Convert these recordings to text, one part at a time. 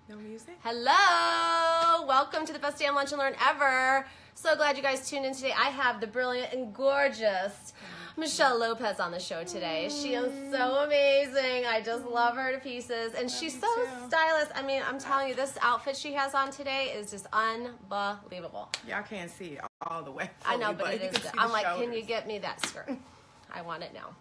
No music? Hello! Welcome to the best damn lunch and learn ever. So glad you guys tuned in today. I have the brilliant and gorgeous Michele Lopez on the show today. She is so amazing. I just love her to pieces. And she's so stylish. I mean, I'm telling you, this outfit she has on today is just unbelievable. Y'all can't see it all the way. I know, but it is. I'm like, can you get me that skirt? I want it now.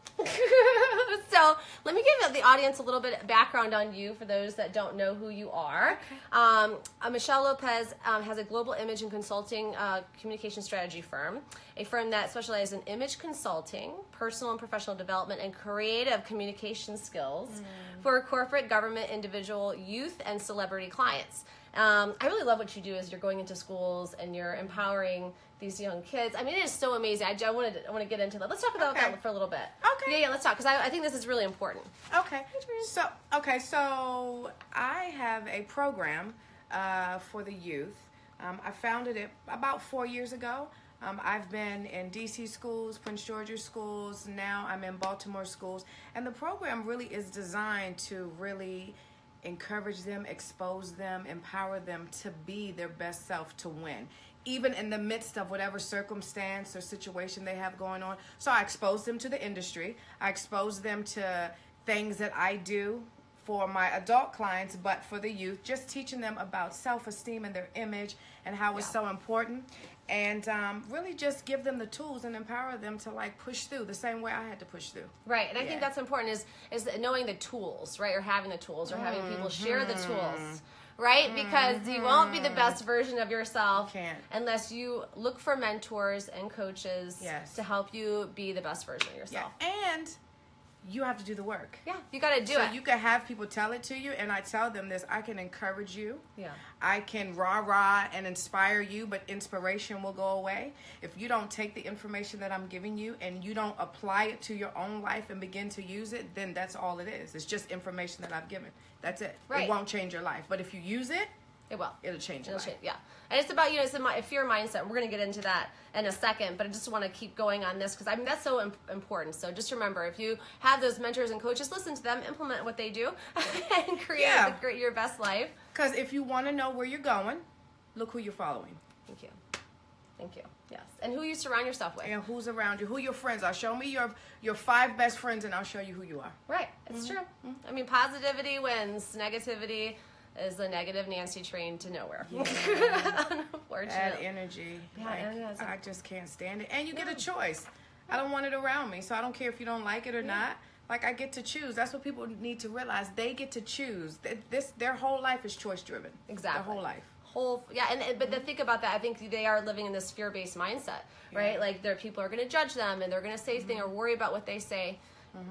So let me give the audience a little bit of background on you for those that don't know who you are. Okay. Michele Lopez has a global image and consulting communication strategy firm, a firm that specializes in image consulting, personal and professional development, and creative communication skills for corporate, government, individual, youth, and celebrity clients. I really love what you do as you're going into schools and you're empowering these young kids. I mean, it is so amazing. I want to get into that. Let's talk about that for a little bit. Okay. Yeah, let's talk, because I think this is really important. Okay. So I have a program for the youth. I founded it about 4 years ago. I've been in DC schools, Prince George's schools. Now I'm in Baltimore schools. And the program really is designed to really encourage them, expose them, empower them to be their best self, to win, even in the midst of whatever circumstance or situation they have going on. So I expose them to the industry. I expose them to things that I do for my adult clients, but for the youth, just teaching them about self-esteem and their image and how it's so important. And really just give them the tools and empower them to like push through the same way I had to push through. Right, and I think that's important is knowing the tools, right, or having the tools, or having people share the tools, right? Because you won't be the best version of yourself unless you look for mentors and coaches to help you be the best version of yourself. Yeah. And you have to do the work. Yeah, you got to do it. So you can have people tell it to you, and I tell them this: I can encourage you. Yeah. I can rah-rah and inspire you, but inspiration will go away if you don't take the information that I'm giving you and you don't apply it to your own life and begin to use it. Then that's all it is. It's just information that I've given. That's it. Right. It won't change your life, but if you use it, it will. It'll change your life. Yeah. And it's about, it's a fear mindset. We're going to get into that in a second, but I just want to keep going on this because, I mean, that's so important. So just remember, if you have those mentors and coaches, listen to them, implement what they do, and create your best life. Because if you want to know where you're going, look who you're following. Thank you. Thank you. Yes. And who you surround yourself with. And who's around you. Who your friends are. Show me your 5 best friends, and I'll show you who you are. Right. It's true. I mean, positivity wins. Negativity is a negative Nancy train to nowhere. Unfortunately. Bad energy. I just can't stand it. And you get a choice. I don't want it around me, so I don't care if you don't like it or not. Like, I get to choose. That's what people need to realize. They get to choose. Their whole life is choice driven. Exactly. Their whole life. But think about that. I think they are living in this fear-based mindset, right? Like, people are going to judge them, and they're going to say things or worry about what they say. No.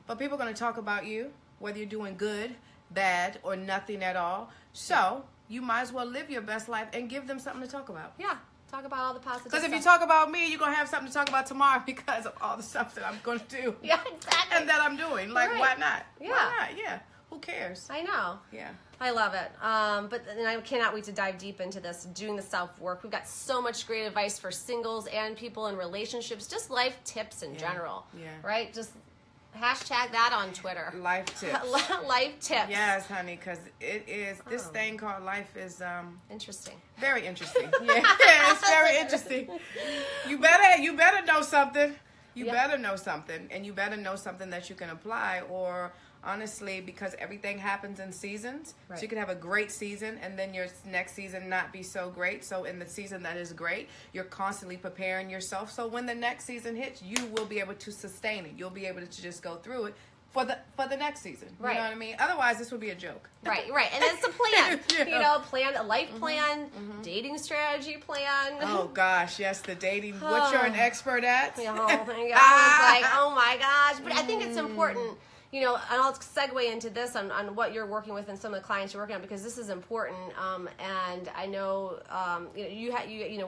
But people are going to talk about you, whether you're doing good, bad, or nothing at all. So you might as well live your best life and give them something to talk about. Yeah. Talk about all the positive stuff. Because if you talk about me, you're going to have something to talk about tomorrow because of all the stuff that I'm going to do. Yeah, exactly. And that I'm doing. Like, why not? Yeah. Why not? Yeah. Who cares? I know. Yeah. I love it. But and I cannot wait to dive deep into this, doing the self-work. We've got so much great advice for singles and people in relationships, just life tips in general. Yeah. Right? Just hashtag that on Twitter. Life tips. Life tips. Yes, honey, because it is, this thing called life is interesting. Very interesting. Yeah, it's very interesting. You better know something. You better know something, and you better know something that you can apply, or honestly, because everything happens in seasons. So you can have a great season and then your next season not be so great. So in the season that is great, you're constantly preparing yourself. So when the next season hits, you will be able to sustain it. You'll be able to just go through it for the next season. You know what I mean? Otherwise, this would be a joke. Right. And it's a plan. Plan, a life plan, dating strategy plan. Oh, gosh, yes, the dating. What you're an expert at. Oh, my God. It's like, oh, my gosh. But I think it's important. And I'll segue into this on what you're working with and some of the clients you're working on, because this is important. And I know you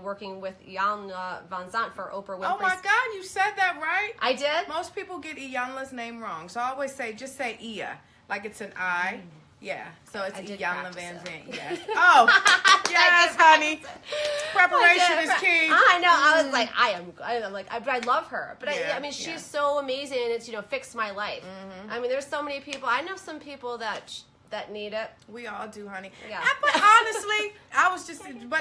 working with Iyanla Vanzant for Oprah Winfrey. Oh my God, you said that right. I did. Most people get Iyanla's name wrong, so I always say just say Iya, like it's an I. Yeah, so it's Iyanla Vanzant. Yes. Oh, yes, honey. Preparation is key. I know. I was like, I love her, but I mean, she's so amazing, and it's fixed my life. I mean, there's so many people. I know some people that that need it. We all do, honey. Yeah. But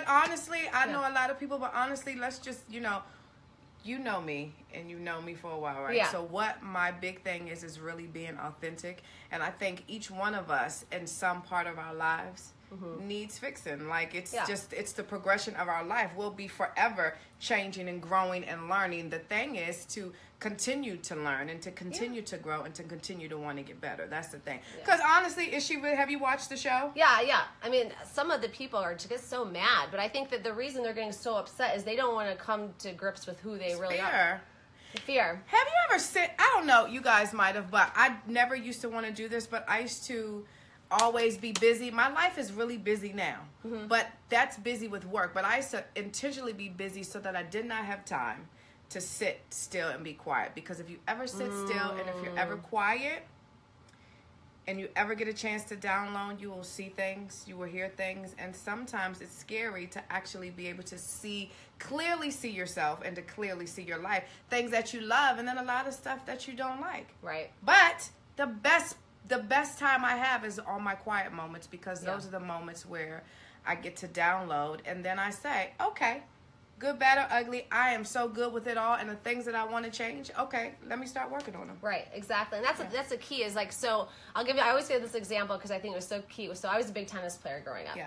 honestly, I know a lot of people, but honestly, let's just, you know me, and you know me for a while, right? Yeah. So what my big thing is really being authentic. And I think each one of us in some part of our lives needs fixing. Like, it's it's the progression of our life. We'll be forever changing and growing and learning. The thing is to continue to learn and to continue to grow and to continue to want to get better. That's the thing. Because honestly, have you watched the show? Yeah. I mean, some of the people are just so mad, but I think that the reason they're getting so upset is they don't want to come to grips with who they really are. Fear. Have you ever I don't know, you guys might have, but I never used to want to do this, but I used to always be busy. My life is really busy now, but that's busy with work. But I used to intentionally be busy so that I did not have time to sit still and be quiet. Because if you ever sit still and if you're ever quiet and you ever get a chance to download, you will see things, you will hear things, and sometimes it's scary to actually be able to clearly see yourself and to clearly see your life, things that you love, and then a lot of stuff that you don't like. Right. But the best time I have is on my quiet moments, because those are the moments where I get to download, and then I say, okay, good, bad, or ugly, I am so good with it all, and the things that I want to change, okay, let me start working on them. Right, exactly. And that's the key is like, so I always give this example because I think it was so key. So I was a big tennis player growing up,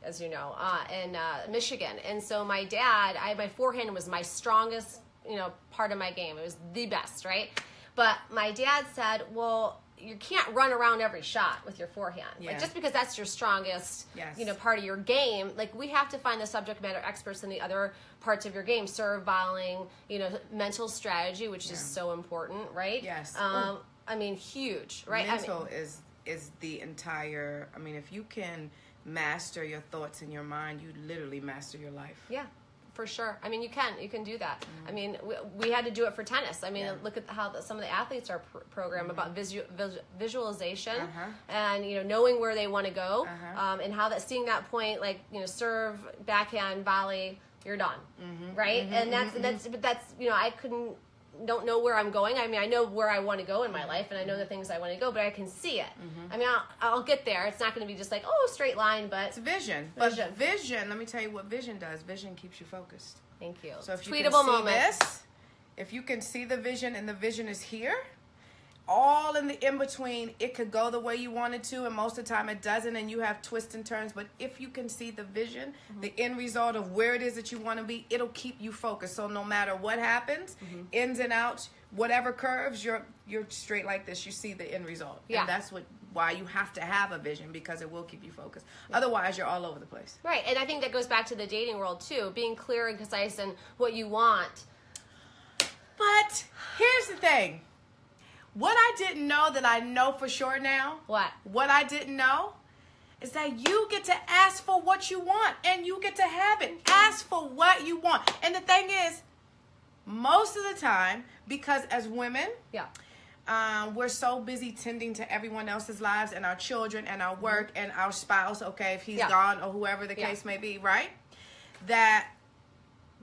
as you know, in Michigan. And so my dad, my forehand was my strongest, part of my game. It was the best, right? But my dad said, well, you can't run around every shot with your forehand. Like, just because that's your strongest, part of your game, like, we have to find the subject matter experts in the other parts of your game, serve, volleying, mental strategy, which is so important, right? Yes. I mean, huge, right? Mental is the entire, if you can master your thoughts in your mind, you literally master your life. Yeah. For sure. You can do that. We had to do it for tennis. Look at how some of the athletes are programmed about visualization and, knowing where they want to go and how seeing that point, like, serve, backhand, volley, you're done. Right. And that's, I don't know where I'm going. I know where I want to go in my life, and I know the things I want to go, but I can see it. I'll get there. It's not going to be just like, straight line, but it's vision. But vision, let me tell you what vision does. Vision keeps you focused. Thank you. So if you Tweetable can see this, if you can see the vision and the vision is here, all in the in-between, it could go the way you want it to, and most of the time it doesn't, and you have twists and turns. But if you can see the vision, the end result of where it is that you want to be, it'll keep you focused. So no matter what happens, ins and outs, whatever curves, you're straight like this. You see the end result. Yeah. And that's why you have to have a vision, because it will keep you focused. Otherwise, you're all over the place. Right, and I think that goes back to the dating world, too. Being clear and concise in what you want. But here's the thing. What I didn't know that I know for sure now. What I didn't know is that you get to ask for what you want, and you get to have it. Ask for what you want. And the thing is, most of the time, because as women, we're so busy tending to everyone else's lives and our children and our work and our spouse, okay, if he's gone or whoever the case may be, right? That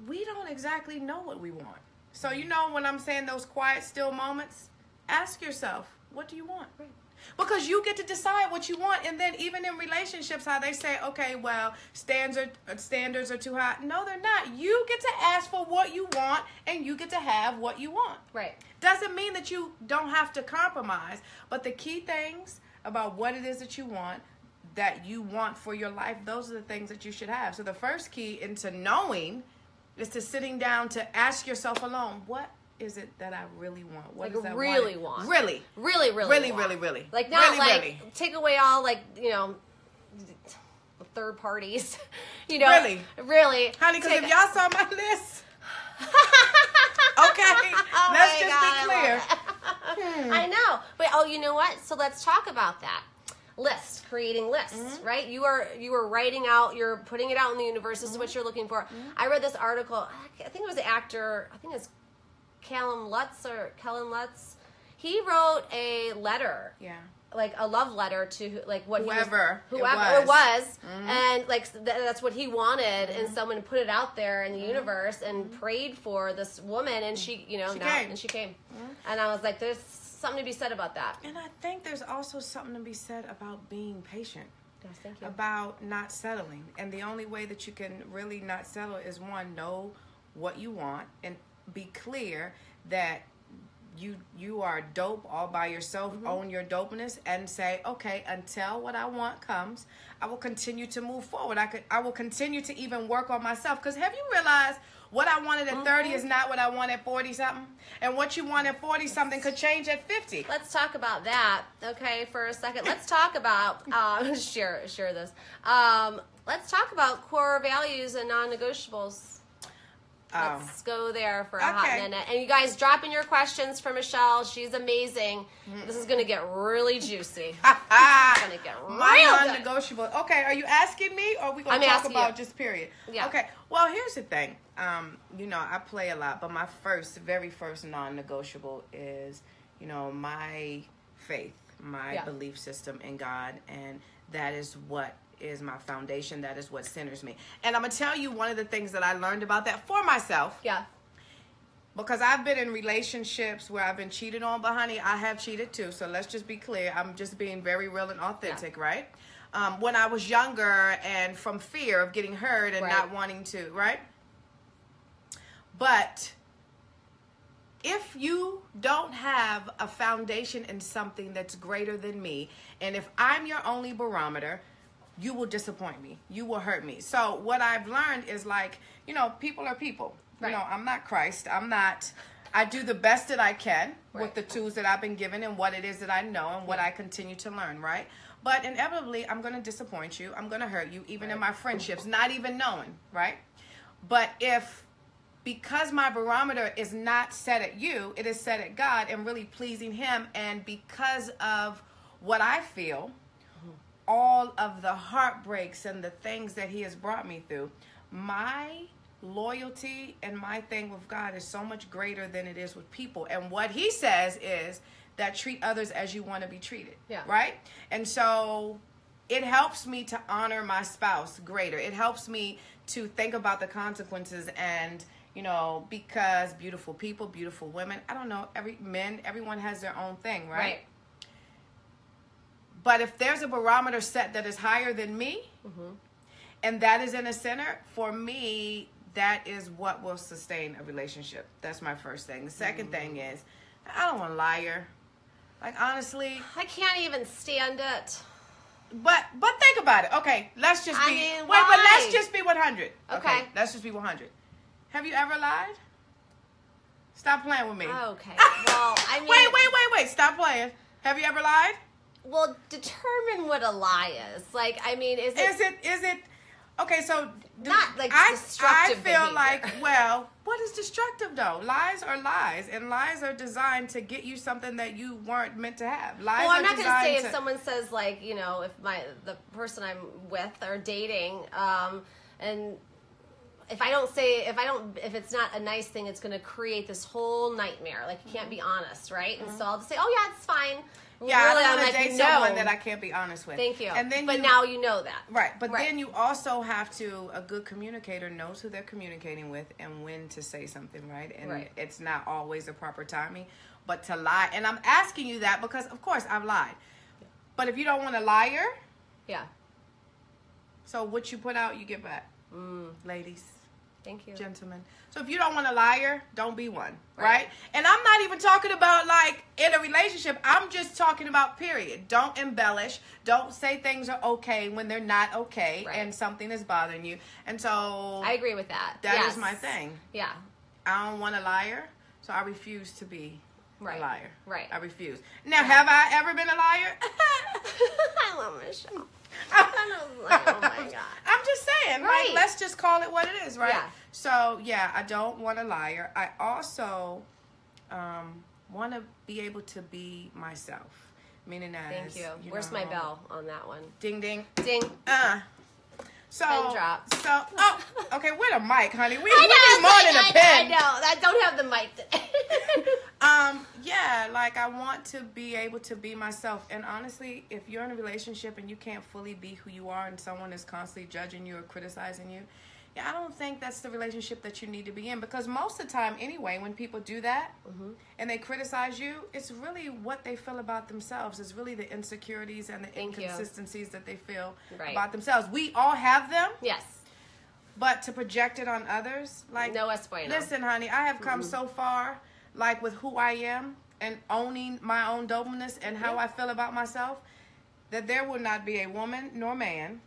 we don't exactly know what we want. So, when I'm saying those quiet, still moments, ask yourself, what do you want? Right. Because you get to decide what you want. And then even in relationships, how they say, okay, well, standards are too high. No, they're not. You get to ask for what you want, and you get to have what you want. Right. Doesn't mean that you don't have to compromise. But the key things about what it is that you want for your life, those are the things that you should have. So the first key into knowing is to sitting down to ask yourself alone, what is it that I really want? What is that really want? Really. Really want. Like, not really, like, really. Take away all, like, third parties. Really. Honey, because if y'all saw my list. Okay. Let's just be clear. I know. But, you know what? So let's talk about that. Creating lists, right? You are writing out, you're putting it out in the universe. This is what you're looking for. I read this article. I think it was the actor, I think it's Kellen Lutz. He wrote a letter, like a love letter to like whoever it was, and like that's what he wanted, and someone put it out there in the universe and prayed for this woman, and she, she came, and I was like, this something to be said about that. And I think there's also something to be said about being patient. Yes, thank you. About not settling. And the only way that you can really not settle is, one, know what you want and be clear that you are dope all by yourself. Own your dopeness and say, okay, until what I want comes, I will continue to move forward. I will continue to even work on myself. Because have you realized what I wanted at 30 is not what I want at 40 something? And what you want at 40 something could change at 50. Let's talk about that, okay, for a second. Let's talk about share this. Let's talk about core values and non-negotiables. Let's go there for a hot minute. And you guys drop in your questions for Michele. She's amazing. This is going to get really juicy. It's going to get real My non-negotiable. Okay, are you asking me or are we going to talk about just period? Yeah. Okay, well, here's the thing. I play a lot, but my very first non-negotiable is, my faith, my belief system in God, and that is what is my foundation. That is what centers me. And I'm going to tell you one of the things that I learned about that for myself. Yeah. Because I've been in relationships where I've been cheated on, but honey, I have cheated too. So let's just be clear. I'm just being very real and authentic, right? When I was younger and from fear of getting hurt and not wanting to, right? But if you don't have a foundation in something that's greater than me, and if I'm your only barometer, you will disappoint me. You will hurt me. So what I've learned is people are people. Right. I'm not Christ. I do the best that I can with the tools that I've been given and what it is that I know and what I continue to learn, right? But inevitably, I'm going to disappoint you. I'm going to hurt you, even in my friendships, not even knowing, right? But because my barometer is not set at you, it is set at God and really pleasing Him, and because of what I feel, all of the heartbreaks and the things that He has brought me through, my loyalty and my thing with God is so much greater than it is with people. And what He says is that treat others as you want to be treated, right? And so it helps me to honor my spouse greater. It helps me to think about the consequences and, because beautiful people, beautiful women, I don't know, everyone has their own thing, right? But if there's a barometer set that is higher than me, and that is in a center, for me, that is what will sustain a relationship. That's my first thing. The second thing is, I don't want a liar. Like, honestly, I can't even stand it. But think about it. Okay, let's just be. But let's just be 100. Okay, let's just be 100. Have you ever lied? Stop playing with me. Okay. Well, I mean. Wait. Stop playing. Have you ever lied? Well, determine what a lie is. Like, I mean, is it? Okay, so not like destructive I feel behavior. like, well, what is destructive though? Lies are lies, and lies are designed to get you something that you weren't meant to have. Lies. Well, I'm not going to say if someone says like, if the person I'm with or dating, and if it's not a nice thing, it's going to create this whole nightmare. Like, you can't be honest, right? And so I'll just say, oh yeah, it's fine. Yeah, really, I don't want to date someone that I can't be honest with. Thank you. And then now you know that. Right. But then you also have to, a good communicator knows who they're communicating with and when to say something, right? And it's not always the proper timing. But to lie, and I'm asking you that because, of course, I've lied. But if you don't want a liar, so what you put out, you get back. Ladies. Thank you. Gentlemen. So if you don't want a liar, don't be one, right? And I'm not even talking about like in a relationship. I'm just talking about period. Don't embellish. Don't say things are okay when they're not okay and something is bothering you. And so I agree with that. That is my thing. Yeah. I don't want a liar, so I refuse to be a liar. Right. I refuse. Now, have I ever been a liar? I love Michele. Oh my God. I'm just saying, like, let's just call it what it is, right? Yeah. So, I don't want a liar. I also want to be able to be myself, meaning as, thank you. Where's my bell on that one? Ding, ding. Ding. So, pen drop. Okay, with a mic, honey. We need more than a pen. I know. I don't have the mic today. Like I want to be able to be myself. And honestly, if you're in a relationship and you can't fully be who you are and someone is constantly judging you or criticizing you, yeah, I don't think that's the relationship that you need to be in, because most of the time anyway, when people do that and they criticize you, it's really what they feel about themselves. It's really the insecurities and the inconsistencies that they feel about themselves. We all have them. Yes. But to project it on others, like, no es bueno. Listen, honey, I have come so far, like, with who I am and owning my own dopeness and how I feel about myself, that there will not be a woman nor man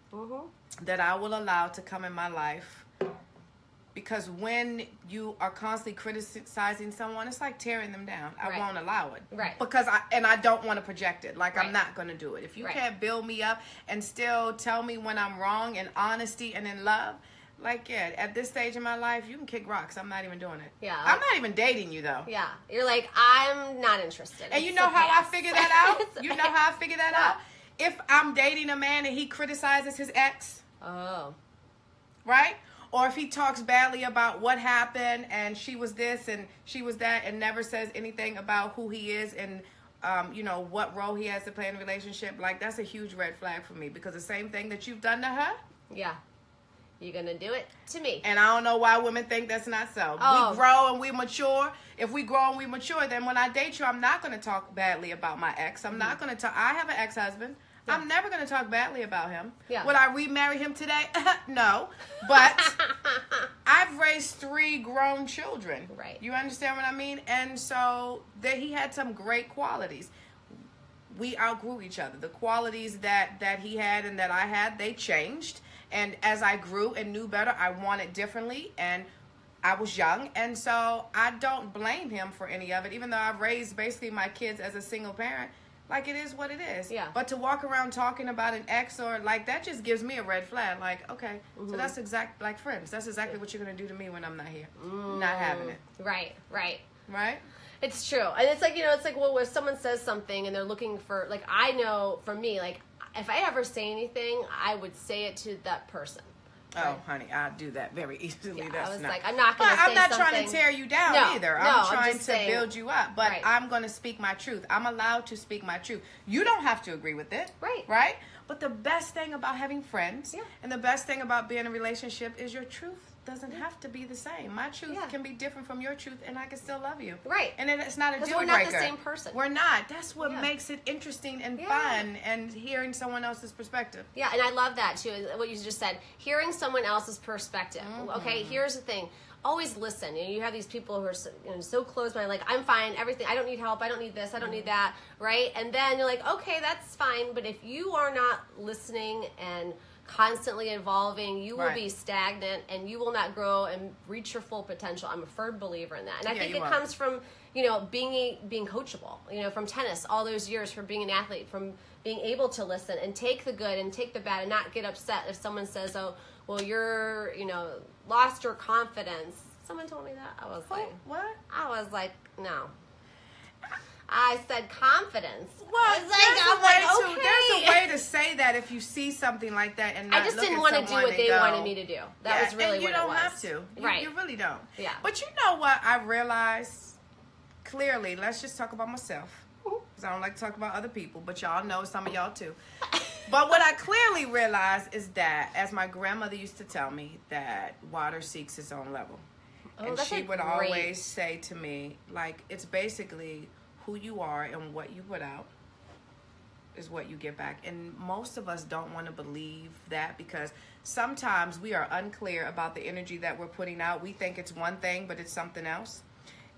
that I will allow to come in my life. Because when you are constantly criticizing someone, it's like tearing them down. I won't allow it. Right. Because I don't want to project it. Like, I'm not going to do it. If you can't build me up and still tell me when I'm wrong in honesty and in love, like, at this stage in my life, you can kick rocks. I'm not even doing it. Yeah. I'm not even dating you, though. Yeah. You're like, I'm not interested. And you know how I figure that out? You know how I figure that out? If I'm dating a man and he criticizes his ex. Oh. Right? Or if he talks badly about what happened and she was this and she was that and never says anything about who he is and, you know, what role he has to play in a relationship, like, that's a huge red flag for me, because the same thing that you've done to her. Yeah. You're going to do it to me. And I don't know why women think that's not so. Oh. We grow and we mature. If we grow and we mature, then when I date you, I'm not going to talk badly about my ex. I'm not going to talk. I have an ex-husband. Yeah. I'm never going to talk badly about him. Yeah. Would I remarry him today? No. But I've raised 3 grown children. Right. You understand what I mean? And so he had some great qualities. We outgrew each other. The qualities that he had and that I had, they changed. And as I grew and knew better, I wanted differently, and I was young. And so I don't blame him for any of it, even though I've raised basically my kids as a single parent. Like, it is what it is. Yeah. But to walk around talking about an ex or, like, that just gives me a red flag. Like, okay, so that's like friends. That's exactly what you're going to do to me when I'm not here. Not having it. Right. Right? It's true. And it's like, you know, it's like, well, if someone says something and they're looking for, like, I know for me, like, if I ever say anything, I would say it to that person. Right? Oh, honey, I do that very easily. Yeah, That's I was not, like, I'm not going to say something. I'm not something. trying to tear you down either. I'm trying to saying, build you up. But I'm going to speak my truth. I'm allowed to speak my truth. You don't have to agree with it. Right? But the best thing about having friends and the best thing about being in a relationship is your truth doesn't have to be the same. My truth can be different from your truth, and I can still love you. Right. And it's not a deal breaker. We're not the same person. We're not. That's what makes it interesting and fun, and hearing someone else's perspective. Yeah, and I love that, too, what you just said. Hearing someone else's perspective. Okay, here's the thing. Always listen. You know, you have these people who are so close-minded, like, I'm fine, everything. I don't need help. I don't need this. I don't need that. Right? And then you're like, okay, that's fine. But if you are not listening and constantly evolving, you will be stagnant and you will not grow and reach your full potential. I'm a firm believer in that. And I think it comes from, you know, being coachable, you know, from tennis, all those years, from being an athlete, from being able to listen and take the good and take the bad and not get upset if someone says, oh, well, you're, you know, lost your confidence. Someone told me that. I was like, what? I was like, no. I said confidence. Well, there's a way to say that if you see something like that and not I just didn't want to do what they wanted me to do. That was really what it was. You don't have to. Right. You really don't. Yeah. But you know what I realized clearly? Let's just talk about myself, because I don't like to talk about other people, but y'all know, some of y'all too. But what I clearly realized is that, as my grandmother used to tell me, that water seeks its own level. And she would always say to me, like, it's basically who you are and what you put out is what you get back. And most of us don't want to believe that, because sometimes we are unclear about the energy that we're putting out. We think it's one thing, but it's something else.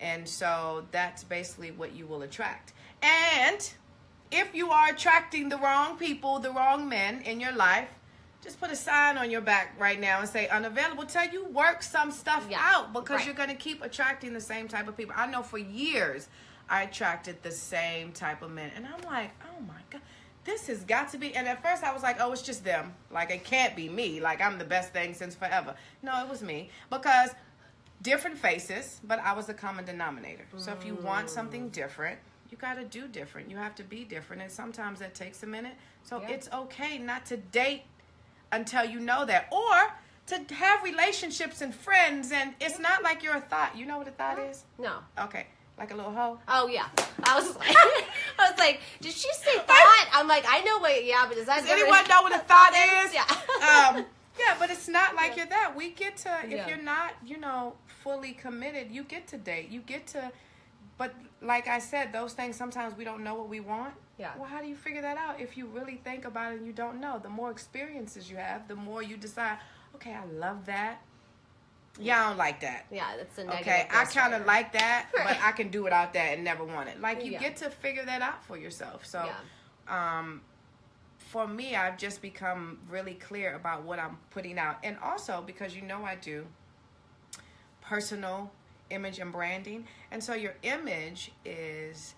And so that's basically what you will attract. And if you are attracting the wrong people, the wrong men in your life, just put a sign on your back right now and say unavailable till you work some stuff out, because you're going to keep attracting the same type of people. I know for years I attracted the same type of men. And I'm like, oh my God, this has got to be. And at first I was like, oh, it's just them. Like, it can't be me. Like, I'm the best thing since forever. No, it was me. Because different faces, but I was the common denominator. So if you want something different, you got to do different. You have to be different. And sometimes that takes a minute. So it's okay not to date until you know that. Or to have relationships and friends. And it's not like you're a thought. You know what a thought is? No. Okay. Like a little hoe? Oh, yeah. I was like, did she say thought? I'm like, I know what, but does anyone know what a thought is? Yeah. Yeah, but it's it's not like you're that. We get to, if you're not, fully committed, you get to date. You get to, but like I said, those things, sometimes we don't know what we want. Yeah. Well, how do you figure that out if you really think about it and you don't know? The more experiences you have, the more you decide, okay, I love that. Yeah, I don't like that. Yeah, that's a negative. Okay, I kind of like that, but I can do without that and never want it. Like, you get to figure that out for yourself. So, for me, I've just become really clear about what I'm putting out. And also, because I do personal image and branding. And so your image is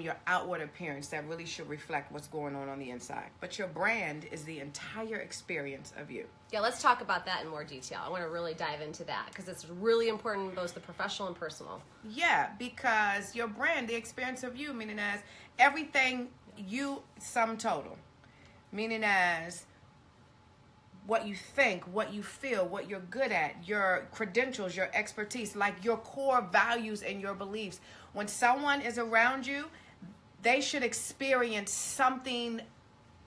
your outward appearance that really should reflect what's going on the inside. But your brand is the entire experience of you. Yeah, let's talk about that in more detail. I want to really dive into that because it's really important in both the professional and personal. Yeah, because your brand, the experience of you, meaning as everything you, sum total. Meaning as what you think, what you feel, what you're good at, your credentials, your expertise, like your core values and your beliefs. When someone is around you, they should experience something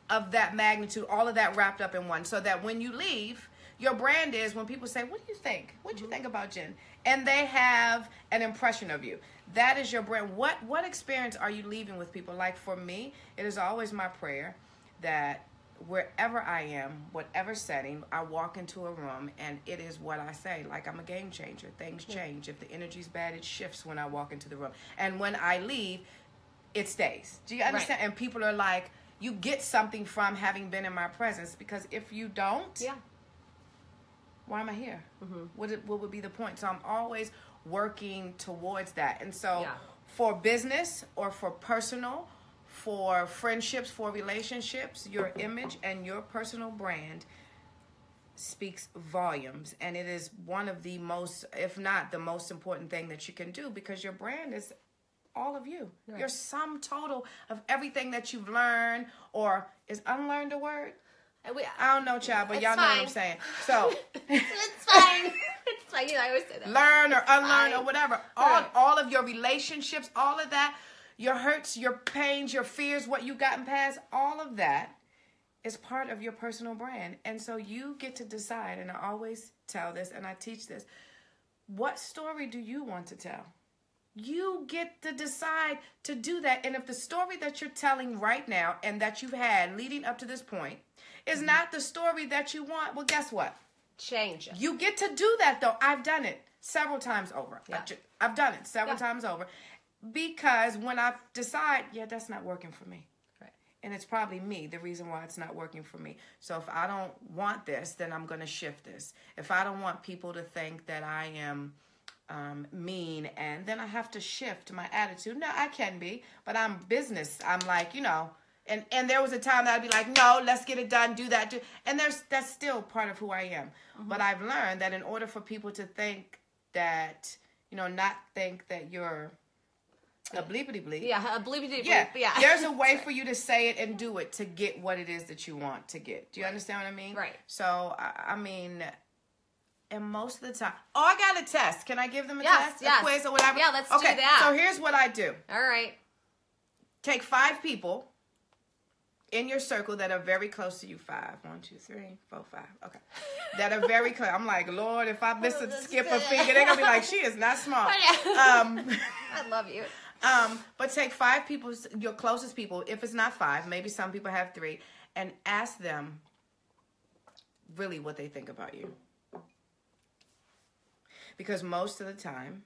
of that magnitude, all of that wrapped up in one, so that when you leave, your brand is, when people say, what do you think? What do you think about Jen? And they have an impression of you. That is your brand. What experience are you leaving with people? Like for me, it is always my prayer that wherever I am, whatever setting, I walk into a room and it is what I say. Like, I'm a game changer. Things change. If the energy's bad, it shifts when I walk into the room. And when I leave, it stays. Do you understand? Right. And people are like, you get something from having been in my presence, because if you don't, why am I here? Mm-hmm. What would be the point? So I'm always working towards that. And so for business or for personal, for friendships, for relationships, your image and your personal brand speaks volumes. And it is one of the most, if not the most important thing that you can do, because your brand is all of you. Right. Your sum total of everything that you've learned, or is unlearned a word? I don't know, child, but y'all know what I'm saying. So it's fine. It's fine. I always say that. Learn or unlearn or whatever. All of your relationships, all of that, your hurts, your pains, your fears, what you've gotten past, all of that is part of your personal brand. And so you get to decide, and I always tell this and I teach this, what story do you want to tell? You get to decide to do that. And if the story that you're telling right now and that you've had leading up to this point is not the story that you want, well, guess what? Change it. You get to do that, though. I've done it several times over. Yeah. I've done it several times over. Because when I decide, that's not working for me. Right. And it's probably me, the reason why it's not working for me. So if I don't want this, then I'm going to shift this. If I don't want people to think that I am mean, and then I have to shift my attitude. No, I can be, but I'm business. I'm like, and there was a time that I'd be like, no, let's get it done, do that. And that's still part of who I am. Mm-hmm. But I've learned that in order for people to think that, not think that you're a bleepity bleep. Yeah, a bleepity bleep. Yeah. There's a way for you to say it and do it to get what it is that you want to get. Do you understand what I mean? Right. So, I mean, and most of the time, I got a test. Can I give them a test? Yes. A quiz or whatever? Yeah, let's do that. So here's what I do. All right. Take 5 people in your circle that are very close to you. 5. 1, 2, 3, 4, 5. Okay. That are very close. I'm like, Lord, if I miss a skip a finger, they're going to be like, she is not smart. I love you. But take 5 people, your closest people. If it's not 5, maybe some people have 3, and ask them really what they think about you. Because most of the time,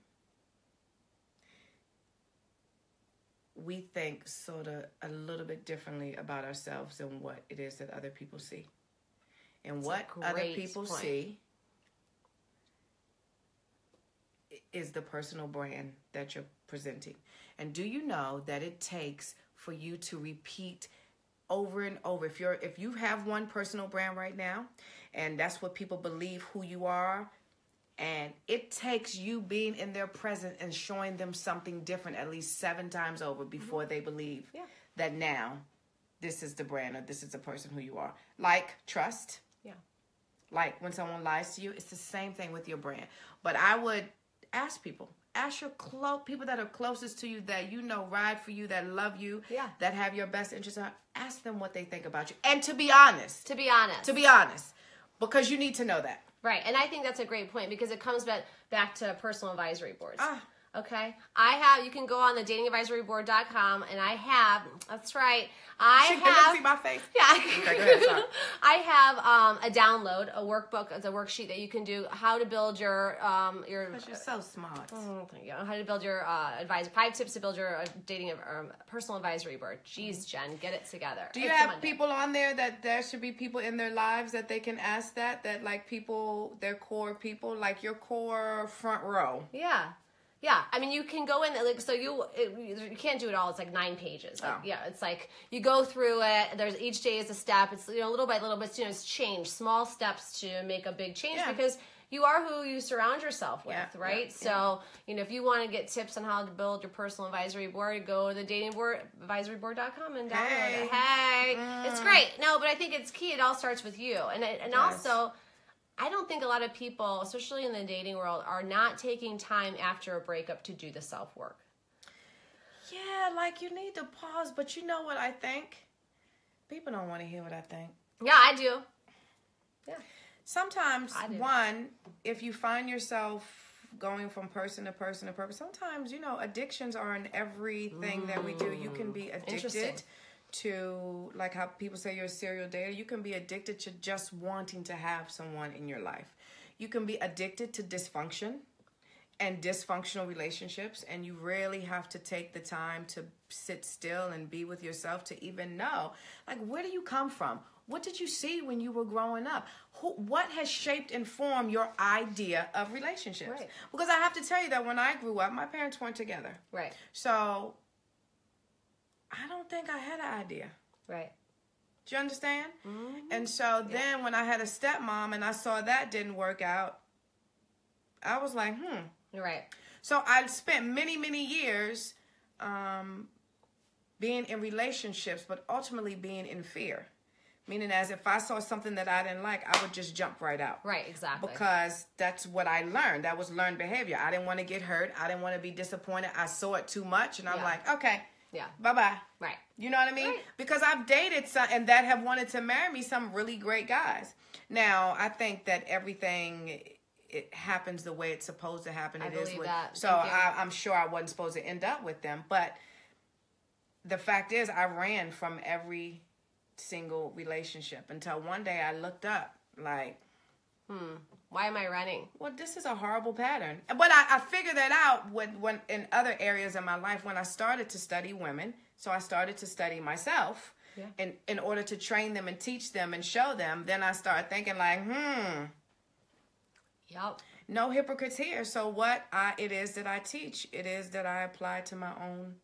we think sort of a little bit differently about ourselves than what it is that other people see. And what other people see is the personal brand that you're presenting. And do you know that it takes for you to repeat over and over? If you have one personal brand right now, and that's what people believe who you are, and it takes you being in their presence and showing them something different at least 7 times over before they believe that now this is the brand or this is the person who you are. Like trust. Yeah. Like when someone lies to you, it's the same thing with your brand. But I would ask your people that are closest to you, that ride for you, that love you, that have your best interests. Ask them what they think about you. And to be honest. because you need to know that. Right. And I think that's a great point because it comes back to personal advisory boards. Okay. You can go on the datingadvisoryboard.com and that's right. See my face? Yeah. Okay, go ahead, sorry. I have a download, a workbook, it's a worksheet that you can do how to build your Because you're so smart. How to build your 5 tips to build your personal advisory board. Jeez, Jen, get it together. Do you have people on there that there should be people in their lives that they can ask that like people, their core people, like your core front row? Yeah. Yeah, I mean, you can go in, you can't do it all. It's like 9 pages. Yeah, it's like you go through it. There's each day is a step. It's, little by little, but, it's change, small steps to make a big change because you are who you surround yourself with, right? Yeah. So, if you want to get tips on how to build your personal advisory board, go to the datingadvisoryboard.com and download it. Hey, it's great. No, but I think it's key. It all starts with you. And also, I don't think a lot of people, especially in the dating world, are not taking time after a breakup to do the self-work. Yeah, like you need to pause, but you know what I think? People don't want to hear what I think. Yeah, I do. Yeah. Sometimes, one, if you find yourself going from person to person to person, sometimes, addictions are in everything that we do. You can be addicted to, like how people say you're a serial dater. You can be addicted to just wanting to have someone in your life. You can be addicted to dysfunction and dysfunctional relationships, and you really have to take the time to sit still and be with yourself to even know, like, where do you come from? What did you see when you were growing up? What has shaped and formed your idea of relationships? Right. Because I have to tell you that when I grew up, my parents weren't together. Right. So I don't think I had an idea. Right. Do you understand? Mm-hmm. And so then when I had a stepmom and I saw that didn't work out, I was like, Right. So I spent many, many years being in relationships, but ultimately being in fear. Meaning as if I saw something that I didn't like, I would just jump right out. Right, exactly. Because that's what I learned. That was learned behavior. I didn't want to get hurt. I didn't want to be disappointed. I saw it too much. And I'm like, okay. Yeah. Bye-bye. Right. You know what I mean? Right. Because I've dated some and that have wanted to marry me, some really great guys. Now, I think that everything, it happens the way it's supposed to happen. I believe that. So I'm sure I wasn't supposed to end up with them. But the fact is, I ran from every single relationship until one day I looked up like, why am I running? Well, this is a horrible pattern. But I figured that out when in other areas of my life when I started to study women. So I started to study myself in order to train them and teach them and show them. Then I started thinking like, Yep. No hypocrites here. So what it is that I teach, it is that I apply to my own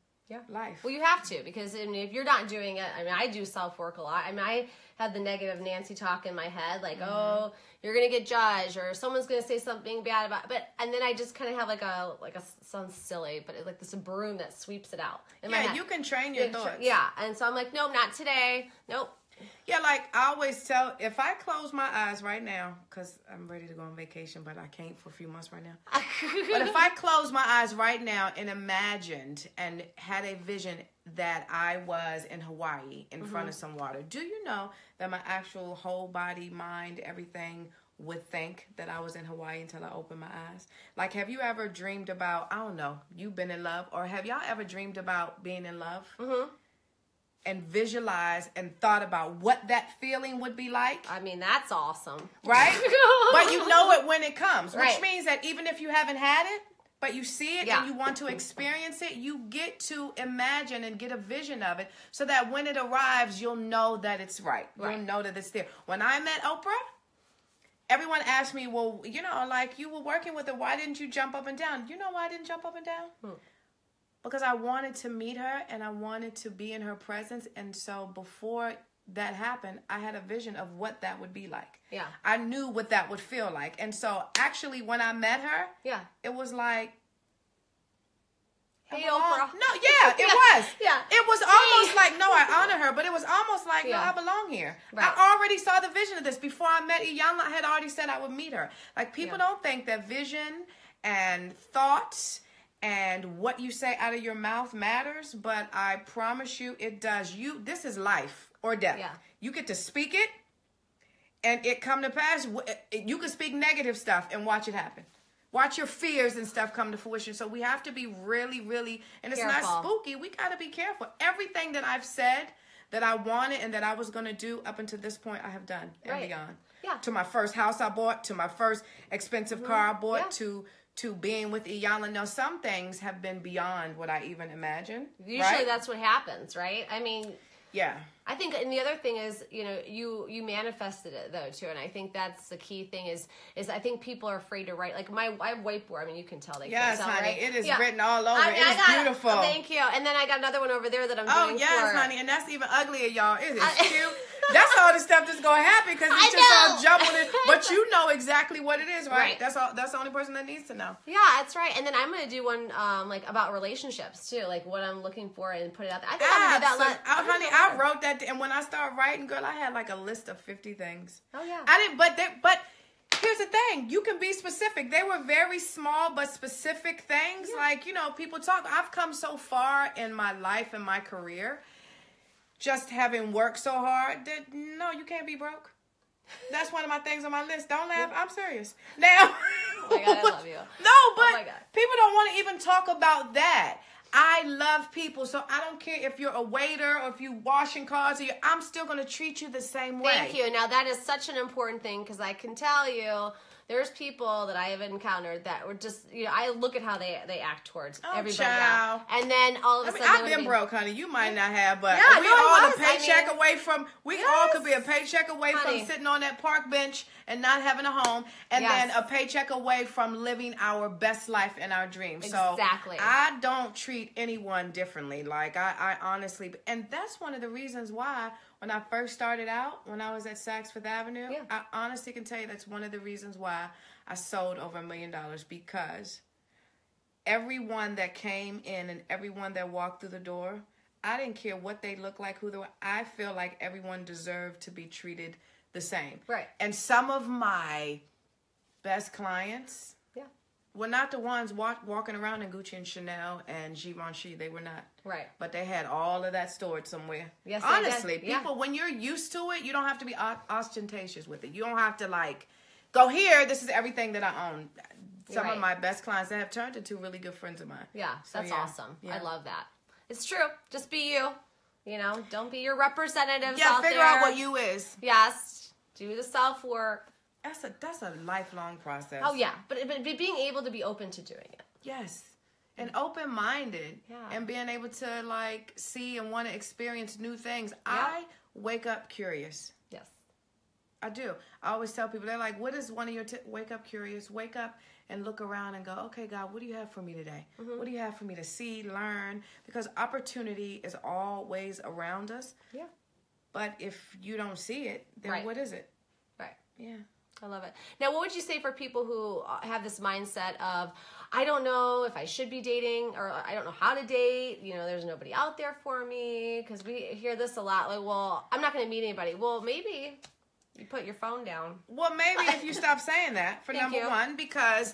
life. Well, you have to, because if you're not doing it, I mean, I do self-work a lot. I mean, I had the negative Nancy talk in my head, like, oh, you're going to get judged, or someone's going to say something bad about it. And then I just kind of have like a sounds silly, but it's like this broom that sweeps it out in my head. You can train your thoughts. Yeah, and so I'm like, nope, not today. Nope. Yeah, like I always tell, if I close my eyes right now, because I'm ready to go on vacation, but I can't for a few months right now. But if I close my eyes right now and imagined and had a vision that I was in Hawaii in front of some water, do you know that my actual whole body, mind, everything would think that I was in Hawaii until I opened my eyes? Like, have you ever dreamed about, I don't know, you've been in love, or have y'all ever dreamed about being in love? And visualize and thought about what that feeling would be like? I mean, that's awesome. Right? But you know it when it comes, which Right. means that even if you haven't had it, but you see it and you want to experience it, you get to imagine and get a vision of it so that when it arrives, you'll know that it's right. You'll know that it's there. When I met Oprah, everyone asked me, well, you know, like, you were working with her, why didn't you jump up and down? You know why I didn't jump up and down? Because I wanted to meet her and I wanted to be in her presence. And so before that happened, I had a vision of what that would be like. Yeah. I knew what that would feel like. And so actually when I met her, it was like, hey, Oprah. No, it was. Yeah. It was almost like, no, I honor her, but it was almost like, no, I belong here. Right. I already saw the vision of this. Before I met Iyanla, I had already said I would meet her. Like, people don't think that vision and thoughts and what you say out of your mouth matters, but I promise you it does. This is life or death. Yeah. You get to speak it, and it come to pass, you can speak negative stuff and watch it happen. Watch your fears and stuff come to fruition. So we have to be really, really, and it's careful. Not spooky. We got to be careful. Everything that I've said that I wanted and that I was going to do up until this point, I have done and beyond. Yeah. To my first house I bought, to my first expensive car I bought, to being with Iyanla. Now, some things have been beyond what I even imagined. Usually that's what happens, right? I mean... Yeah. I think, and the other thing is, you manifested it though too, and I think that's the key thing is I think people are afraid to write. Like I have whiteboard. I mean, you can tell they yes, can't tell, honey, right? it is written all over. It is beautiful. Thank you. And then I got another one over there that I'm doing. Oh yes, for, honey, and that's even uglier, y'all. It is cute. That's all the stuff that's gonna happen because it's just all jumbled in. But you know exactly what it is, right? That's all. That's the only person that needs to know. Yeah, that's right. And then I'm gonna do one like about relationships too, like what I'm looking for, and put it out there. I think I'm gonna do that. Honey, I wrote that, and when I started writing, girl, I had like a list of 50 things. Oh yeah. I didn't, but here's the thing: you can be specific. They were very small but specific things. Yeah. Like people talk. I've come so far in my life and my career. Just having worked so hard that no, you can't be broke. That's one of my things on my list. Don't laugh. I'm serious. Now, oh my God, I love you. No, but people don't want to even talk about that. I love people, so I don't care if you're a waiter or if you washing cars. I'm still going to treat you the same way. Thank you. Now, that is such an important thing because I can tell you there's people that I have encountered that were just, I look at how they act towards everybody else. And then all of a sudden... I've been broke, honey. You might not have, but we all a paycheck away from... We all could be a paycheck away from sitting on that park bench and not having a home, and then a paycheck away from living our best life and our dreams. Exactly. So I don't treat anyone differently. Like, I honestly... And that's one of the reasons why... When I first started out, when I was at Saks Fifth Avenue, I honestly can tell you that's one of the reasons why I sold over $1 million, because everyone that came in and everyone that walked through the door, I didn't care what they looked like, who they were. I feel like everyone deserved to be treated the same. Right. And some of my best clients were not the ones walking around in Gucci and Chanel and Givenchy. They were not. Right. But they had all of that stored somewhere. Yes, honestly, people, when you're used to it, you don't have to be ostentatious with it. You don't have to go here. This is everything that I own. Some of my best clients that have turned into really good friends of mine. Yeah, that's awesome. Yeah. I love that. It's true. Just be you. Don't be your representatives out there. Yeah, figure out what you is. Yes. Do the self-work. That's a lifelong process. Oh, yeah. But being able to be open to doing it. Yes. And open-minded. Yeah. And being able to, see and want to experience new things. Yeah. I wake up curious. Yes. I do. I always tell people, they're like, what is one of your wake up curious? Wake up and look around and go, okay, God, what do you have for me today? Mm-hmm. What do you have for me to see, learn? Because opportunity is always around us. Yeah. But if you don't see it, then what is it? Right. Yeah. I love it. Now, what would you say for people who have this mindset of, I don't know if I should be dating, or I don't know how to date, there's nobody out there for me, because we hear this a lot, like, well, I'm not going to meet anybody. Well, maybe you put your phone down. Well, maybe if you stop saying that, for number one, because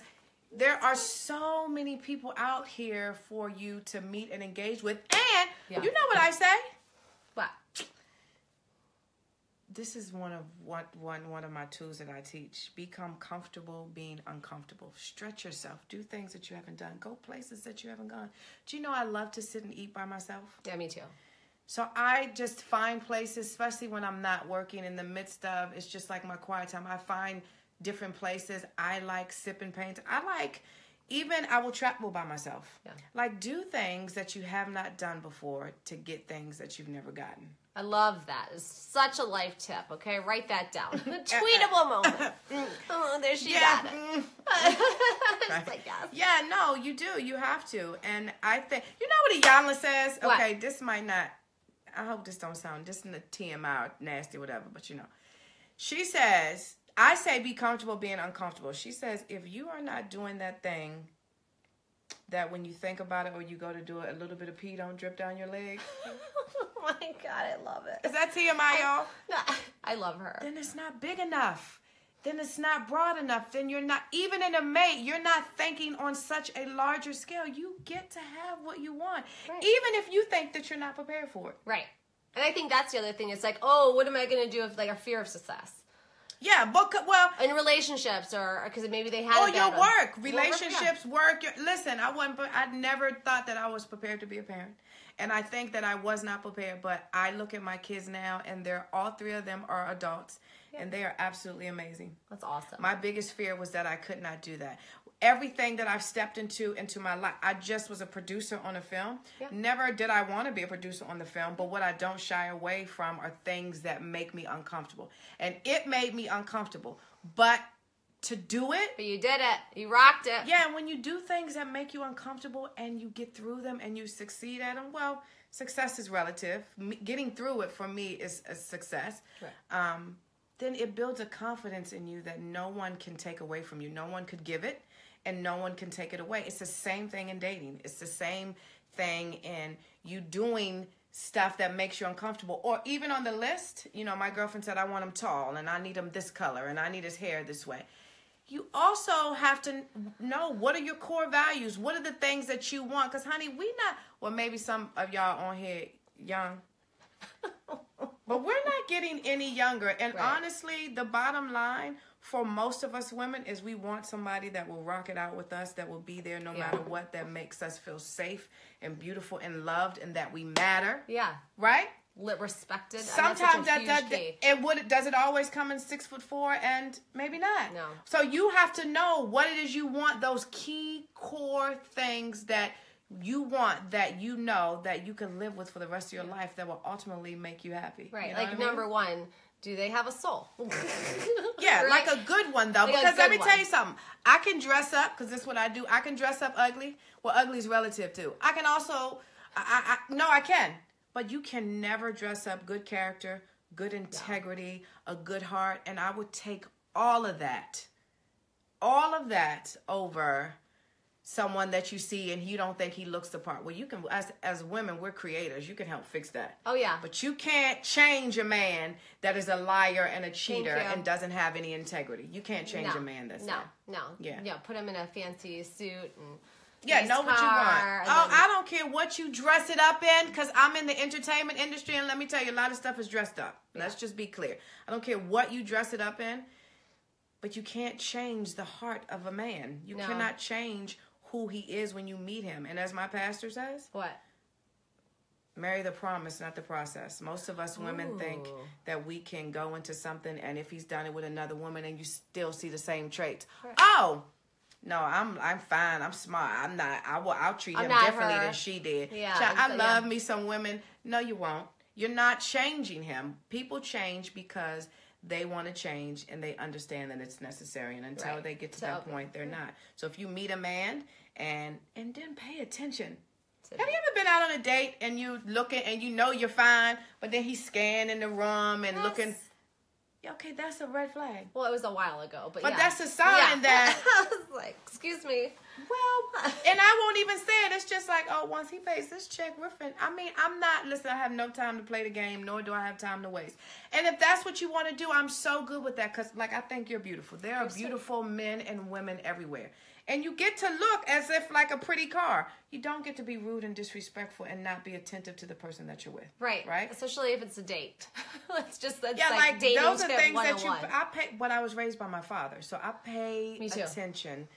there are so many people out here for you to meet and engage with, and you know what I say? What? This is one of my tools that I teach. Become comfortable being uncomfortable. Stretch yourself. Do things that you haven't done. Go places that you haven't gone. Do you know I love to sit and eat by myself? Yeah, me too. So I just find places, especially when I'm not working, in the midst of, it's just like my quiet time. I find different places. I like sipping paint. I will travel by myself. Yeah. Do things that you have not done before to get things that you've never gotten. I love that. It's such a life tip, okay? Write that down. The tweetable moment. Oh, there she got it. Yeah, no, you do. You have to. And I think, you know what Iyanla says? What? Okay, this might not, I hope this don't sound just in the TMI or nasty or whatever, but she says, I say be comfortable being uncomfortable. She says, if you are not doing that thing that when you think about it or you go to do it, a little bit of pee don't drip down your leg. Oh my God, I love it. Is that TMI, y'all? No, I love her. Then it's not big enough. Then it's not broad enough. Then you're not, even in a mate, you're not thinking on such a larger scale. You get to have what you want. Right. Even if you think that you're not prepared for it. Right. And I think that's the other thing. It's like, oh, what am I going to do if a fear of success? Yeah, but well, in relationships, or because maybe they had. Or your work, relationships, work. Listen, I never thought that I was prepared to be a parent, and I think that I was not prepared. But I look at my kids now, and all three of them are adults, and they are absolutely amazing. That's awesome. My biggest fear was that I could not do that. Everything that I've stepped into my life, I just was a producer on a film. Yeah. Never did I want to be a producer on the film, but what I don't shy away from are things that make me uncomfortable. And it made me uncomfortable, but to do it. But you did it. You rocked it. Yeah, and when you do things that make you uncomfortable and you get through them and you succeed at them, well, success is relative. Getting through it for me is a success. Right. Then it builds a confidence in you that no one can take away from you. No one could give it. And no one can take it away. It's the same thing in dating. It's the same thing in you doing stuff that makes you uncomfortable. Or even on the list, my girlfriend said, I want him tall, and I need him this color, and I need his hair this way. You also have to know, what are your core values? What are the things that you want? Because, honey, maybe some of y'all on here young. But we're not getting any younger. And honestly, the bottom line for most of us women is we want somebody that will rock it out with us, that will be there no matter what, that makes us feel safe and beautiful and loved and that we matter. Yeah. Right? Respected. Sometimes does it always come in 6'4" and maybe not. No. So you have to know what it is you want, those key core things that you want, that you know that you can live with for the rest of your life, that will ultimately make you happy. Right. Like number one, do they have a soul? Yeah, right? Like a good one, though. Like because let me tell you something. I can dress up, because this is what I do. I can dress up ugly. Well, ugly is relative, too. I can also, I can. But you can never dress up good character, good integrity, a good heart. And I would take all of that over someone that you see and you don't think he looks the part. Well, you can, as women, we're creators. You can help fix that. Oh, yeah. But you can't change a man that is a liar and a cheater and doesn't have any integrity. You can't change a man that's that. No. Yeah. Put him in a fancy suit and know what you want. I don't care what you dress it up in, because I'm in the entertainment industry, and let me tell you, a lot of stuff is dressed up. Yeah. Let's just be clear. I don't care what you dress it up in, but you can't change the heart of a man. You cannot change who he is when you meet him. And as my pastor says, what? Marry the promise, not the process. Most of us women think that we can go into something, and if he's done it with another woman and you still see the same traits. Right. Oh, no, I'm fine. I'm smart. I'm not. I'll treat him differently than she did. Yeah, I love me some women. No, you won't. You're not changing him. People change because they want to change and they understand that it's necessary. And until they get to that point, they're not. So if you meet a man and then pay attention. Have you ever been out on a date and you looking and you know you're fine, but then he's scanning the room and looking? Okay, that's a red flag. Well, it was a while ago, but that's a sign that. I was like, excuse me. Well, and I won't even say it. It's just like, oh, once he pays this check, we're fin. I mean, listen, I have no time to play the game, nor do I have time to waste. And if that's what you want to do, I'm so good with that, because, I think you're beautiful. There are beautiful men and women everywhere. And you get to look as if like a pretty car. You don't get to be rude and disrespectful and not be attentive to the person that you're with. Right. Especially if it's a date. That's dating. Those are things that I pay. But I was raised by my father, so I pay attention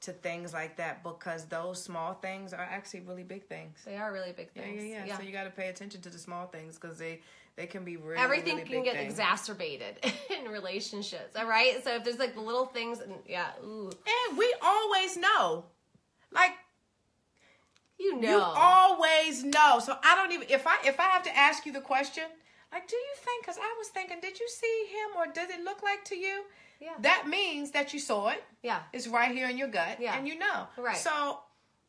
to things like that, because those small things are actually really big things. They are really big things. Yeah. So you got to pay attention to the small things, because they can be really, everything really can get exacerbated in relationships. All right. So if there's the little things, and we always know, you always know. So I don't even, if I have to ask you the question, do you think? Because I was thinking, did you see him, or does it look like to you? Yeah. That means that you saw it. Yeah. It's right here in your gut. Yeah. And you know. Right. So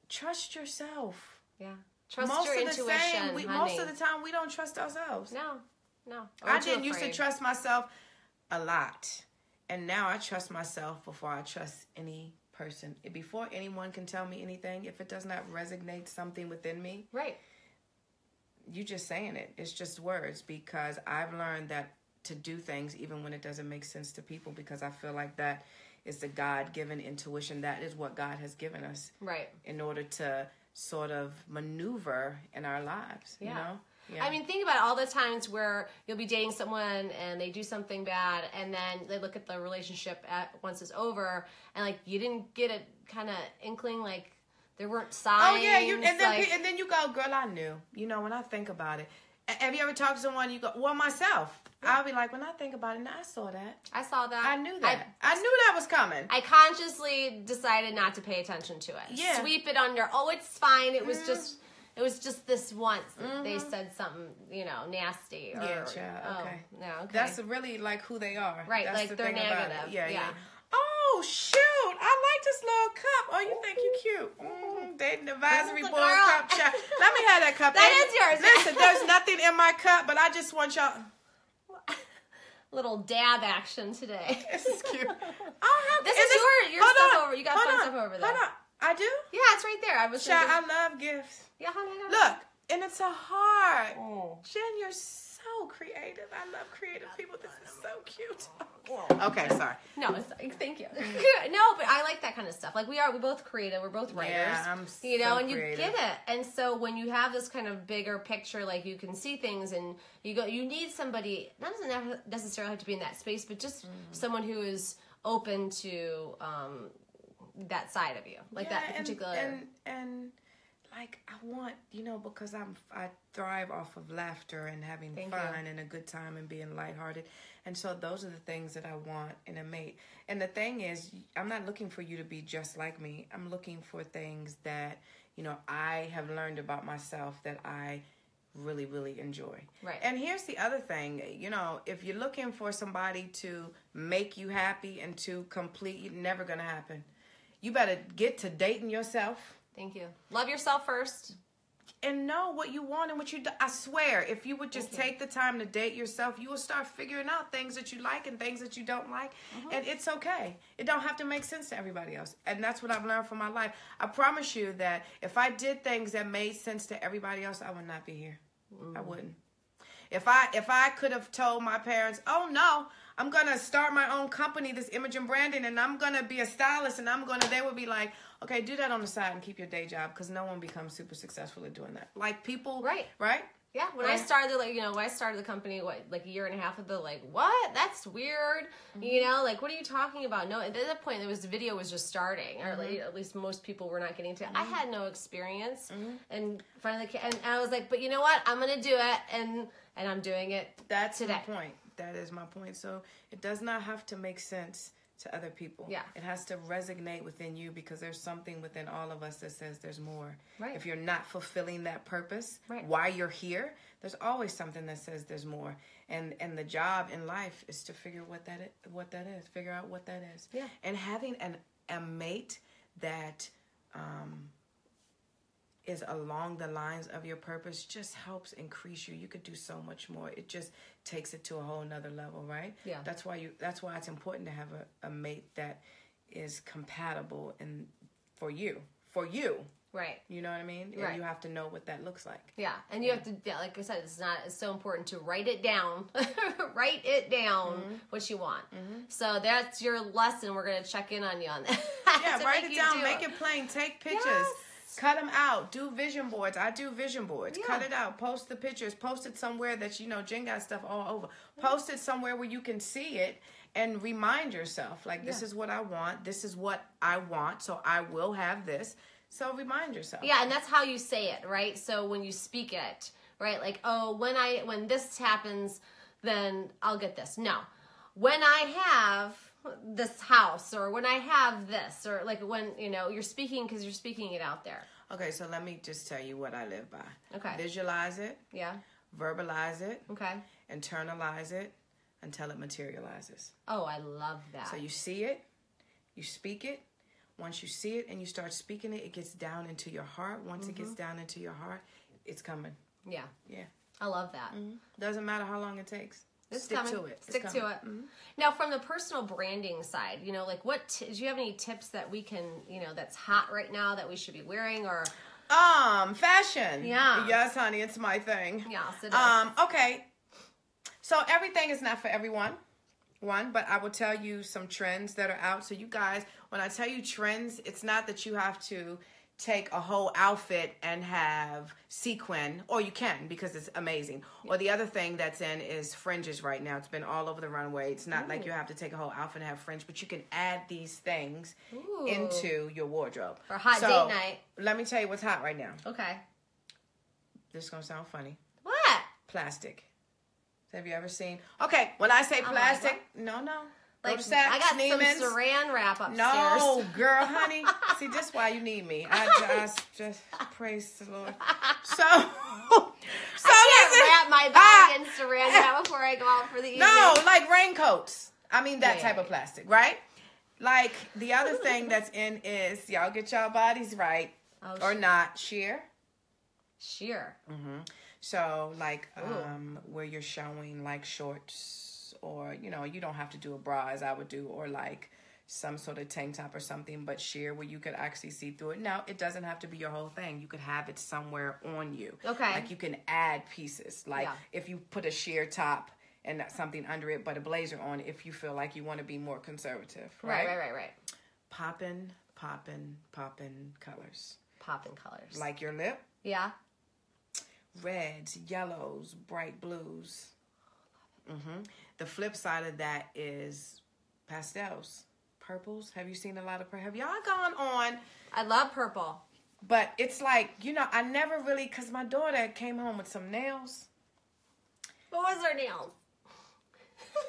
trust yourself. Yeah. Trust your intuition, honey. Most of the time, we don't trust ourselves. No. I didn't used to trust myself a lot. And now I trust myself before I trust any person. Before anyone can tell me anything, if it does not resonate something within me. Right. You just saying it. It's just words, because I've learned that to do things even when it doesn't make sense to people, because I feel like that is the God-given intuition. That is what God has given us. Right. In order to sort of maneuver in our lives, you know? Yeah. I mean, think about all the times where you'll be dating someone and they do something bad, and then they look at the relationship once it's over, and like you didn't get a kind of inkling, like there weren't signs. Oh yeah, and then you go, girl, I knew. You know, when I think about it, have you ever talked to someone? You go, well, myself. Yeah. I'll be like, when I think about it, now I saw that. I saw that. I knew that. I knew that was coming. I consciously decided not to pay attention to it. Yeah. Sweep it under. Oh, it's fine. It was just. It was just this once that they said something, nasty. Or, okay. No, okay. That's really like who they are. Right, That's like they're negative. Yeah. Oh, shoot. I like this little cup. Oh, you think you cute. Dating advisory board cup chat. Let me have that cup. That is yours. Listen, there's nothing in my cup, but I just want y'all. Little dab action today. This is cute. This is your stuff over. You got fun stuff over there. Hold on. I do? Yeah, it's right there. I love gifts. Yeah, honey. Look, and it's a heart. Jen, you're so creative. I love creative people. This is so cute. Okay, sorry. No, thank you. No, but I like that kind of stuff. Like we're both creative. We're both writers. Yeah, I'm so and creative. You get it. And so when you have this kind of bigger picture, like you can see things, and you need somebody. That doesn't necessarily have to be in that space, but just someone who is open to that side of you, like that particular. And like I want, because I thrive off of laughter and having fun and a good time and being lighthearted. And so those are the things that I want in a mate. And the thing is, I'm not looking for you to be just like me. I'm looking for things that, I have learned about myself that I really, really enjoy. Right. And here's the other thing, if you're looking for somebody to make you happy and to complete, it's never going to happen. You better get to dating yourself. Thank you. Love yourself first. And know what you want and what you do. I swear, if you would just take the time to date yourself, you will start figuring out things that you like and things that you don't like. And it's okay. It don't have to make sense to everybody else. And that's what I've learned from my life. I promise you that if I did things that made sense to everybody else, I would not be here. I wouldn't. If I could have told my parents, oh no, I'm going to start my own company, this image and branding, and I'm going to be a stylist, and they would be like, okay, do that on the side and keep your day job, because no one becomes super successful at doing that. Like people, right? Yeah, when I started, when I started the company, a year and a half ago, what? That's weird. What are you talking about? No, at that point, the video was just starting, or at least most people were not getting to it. I had no experience in front of the camera, and I was like, but you know what? I'm going to do it, and I'm doing it That's today. my point. That is my point. So it does not have to make sense to other people. Yeah. It has to resonate within you, because there's something within all of us that says there's more. Right. If you're not fulfilling that purpose, why you're here, there's always something that says there's more. And the job in life is to figure what that is. Figure out what that is. Yeah. And having a mate that is along the lines of your purpose just helps increase you. You could do so much more. It just takes it to a whole nother level, right? Yeah. That's why it's important to have a mate that is compatible and for you. Right. You know what I mean? Right. And you have to know what that looks like. Yeah. And you have to, like I said, it's so important to write it down. Write it down what you want. So that's your lesson. We're going to check in on you on that. Yeah, write it down, make it plain, take pictures. Yes. Cut them out. Do vision boards. I do vision boards. Yeah. Cut it out. Post the pictures. Post it somewhere that, Jen got stuff all over. Post it somewhere where you can see it and remind yourself, this is what I want. This is what I want. So I will have this. So remind yourself. Yeah, and that's how you say it, right? So when you speak it, right? Like, oh, when this happens, then I'll get this. No. When I have this house, or when I have this, or when you're speaking, because you're speaking it out there. Okay, so let me just tell you what I live by. Okay. Visualize it. Yeah. Verbalize it. Okay. Internalize it until it materializes. Oh, I love that. So you see it, you speak it. Once you see it and you start speaking it, it gets down into your heart. Once it gets down into your heart, it's coming. Yeah. Yeah. I love that. Doesn't matter how long it takes. Stick to it. Stick to it. Now, from the personal branding side, do you have any tips that we can, that's hot right now that we should be wearing, or? Fashion. Yeah. Yes, honey, it's my thing. Yes, it is. Okay. So everything is not for everyone. But I will tell you some trends that are out. So you guys, when I tell you trends, it's not that you have to take a whole outfit and have sequin, or you can because it's amazing. Yeah. Or the other thing that's in is fringes right now. It's been all over the runway. It's not like you have to take a whole outfit and have fringe, but you can add these things into your wardrobe. For a hot date night. Let me tell you what's hot right now. Okay. This is going to sound funny. What? Plastic. Have you ever seen? Okay, when I say plastic, no. Like, I got some saran wrap upstairs. No, girl, honey. See, this is why you need me. I just praise the Lord. So I can't wrap my bag in saran wrap before I go out for the evening. No, like raincoats. I mean, that type of plastic, right? Like, the other thing that's in is, y'all get y'all bodies right or not, sheer. Sheer. Mm-hmm. So, like, where you're showing, like, shorts. Or, you know, you don't have to do a bra as I would do, or like some sort of tank top or something, but sheer where you could actually see through it. Now, it doesn't have to be your whole thing. You could have it somewhere on you. Okay. Like you can add pieces. Like if you put a sheer top and something under it, but a blazer on if you feel like you want to be more conservative. Right. Poppin' colors. Poppin' colors. Like your lip. Yeah. Reds, yellows, bright blues. Mm-hmm. The flip side of that is pastels, purples. Have you seen a lot of? Have y'all gone on? I love purple, but it's like, you know, I never really, because my daughter came home with some nails. What was her nails?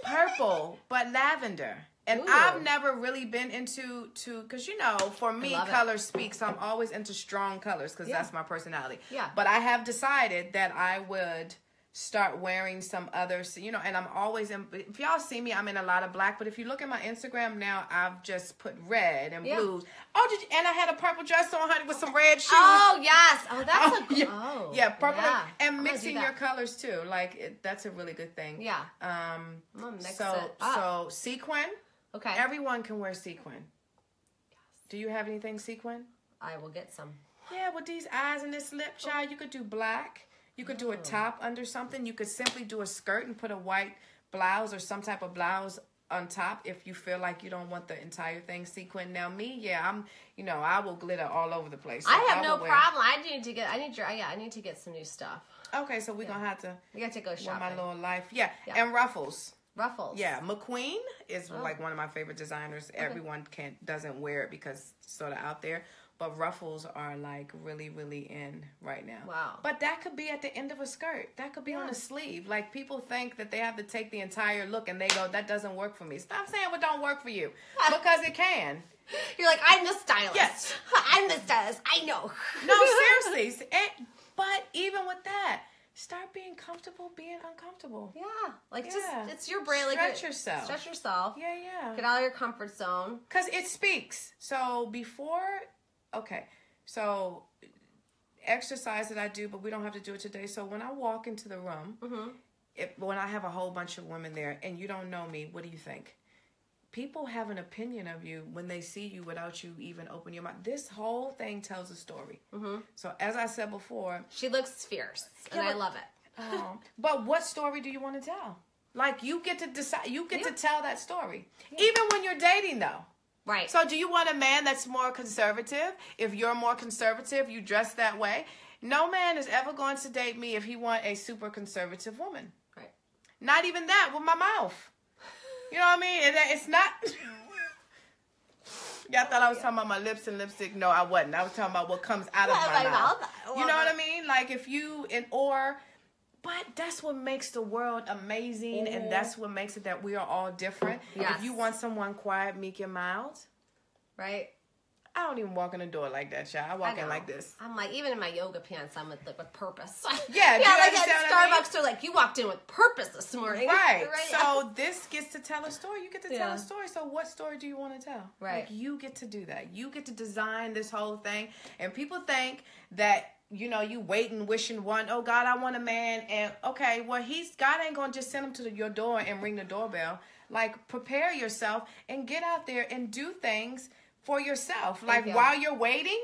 Purple, but lavender. And I've never really been into because, you know, for me, color speaks. So I'm always into strong colors because that's my personality. Yeah. But I have decided that I would start wearing some others, you know, and I'm always in, if y'all see me, I'm in a lot of black, but if you look at my Instagram now, I've just put red and blues. Oh, and I had a purple dress on, honey, with some red shoes. Oh, yes. Oh, that's yeah, purple. Yeah. And mixing your colors too. Like, that's a really good thing. Yeah. I'm gonna mix it up. So sequin. Okay. Everyone can wear sequin. Yes. Do you have anything sequin? I will get some. Yeah, with these eyes and this lip, child, you could do black. You could do a top under something. You could simply do a skirt and put a white blouse or some type of blouse on top if you feel like you don't want the entire thing sequin. Now me, I'm, you know, I will glitter all over the place. So I have no problem. I need to get some new stuff. Okay, so we're gonna have to. We got to go shopping. My little life, and ruffles. Ruffles. Yeah, McQueen is like one of my favorite designers. Okay. Everyone doesn't wear it because it's sort of out there. But ruffles are like really, really in right now. Wow. But that could be at the end of a skirt. That could be on a sleeve. Like people think that they have to take the entire look and they go, that doesn't work for me. Stop saying what don't work for you. Because it can. You're like, I'm the stylist. Yes. I'm the stylist. I know. No, seriously. But even with that, start being comfortable being uncomfortable. Yeah. Like just, it's your brain. Stretch yourself. Stretch yourself. Yeah. Get out of your comfort zone. Because it speaks. So before... Okay, so exercise that I do, but we don't have to do it today. So when I walk into the room, when I have a whole bunch of women there and you don't know me, what do you think? People have an opinion of you when they see you without you even open your mouth. This whole thing tells a story. So as I said before. She looks fierce, and I love it. But what story do you want to tell? Like, you get to decide. You get to tell that story. Even when you're dating, though. Right. So do you want a man that's more conservative? If you're more conservative, you dress that way. No man is ever going to date me if he want a super conservative woman. Right. Not even that with my mouth. You know what I mean? It's not... Y'all thought I was talking about my lips and lipstick. No, I wasn't. I was talking about what comes out of my mouth. You know what I mean? Like if you... But that's what makes the world amazing, and that's what makes it that we are all different. Yes. If you want someone quiet, meek, and mild, right? I don't even walk in the door like that, child. I walk in like this. I'm like, even in my yoga pants, I'm with purpose. Yeah, like at Starbucks, they're like, you walked in with purpose this morning. Right. So this gets to tell a story. You get to tell a story. So what story do you want to tell? Right. Like, you get to do that. You get to design this whole thing. And people think that, you know, you waiting, wishing one, oh God, I want a man. And okay, well, God ain't going to just send him to your door and ring the doorbell. Like, prepare yourself and get out there and do things for yourself. Like, while you're waiting,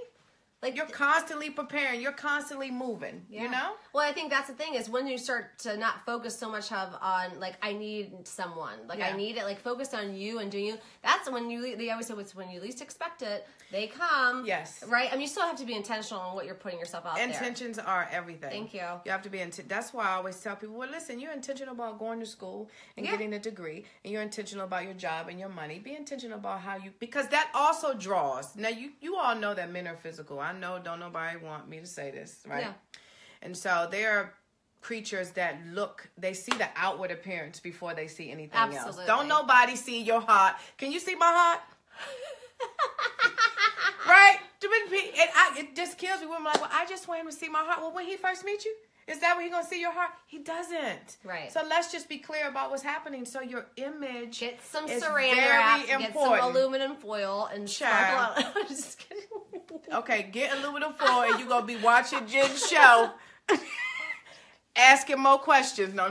Like you're constantly preparing. You're constantly moving, you know? Well, I think that's the thing is when you start to not focus so much on like, I need someone, like I need it, like focus on you and doing you. That's when they always say it's when you least expect it, they come. Yes. Right? I mean, you still have to be intentional on what you're putting yourself out there. Intentions are everything. Thank you. You have to be that's why I always tell people, well, listen, you're intentional about going to school and getting a degree, and you're intentional about your job and your money. Be intentional about how you, because that also draws. Now, you all know that men are physical. I know, don't nobody want me to say this, right? Yeah. And so they're creatures that they see the outward appearance before they see anything else. Don't nobody see your heart. Can you see my heart? Right? It just kills me when I'm like, well, I just want him to see my heart. Well, when he first meets you, is that when he's going to see your heart? He doesn't. Right. So let's just be clear about what's happening. So your image get some is saran very wrap, important. Get some aluminum foil and sparkle out. I'm just kidding. Okay, get aluminum foil and you're going to be watching Jen's show asking more questions. No,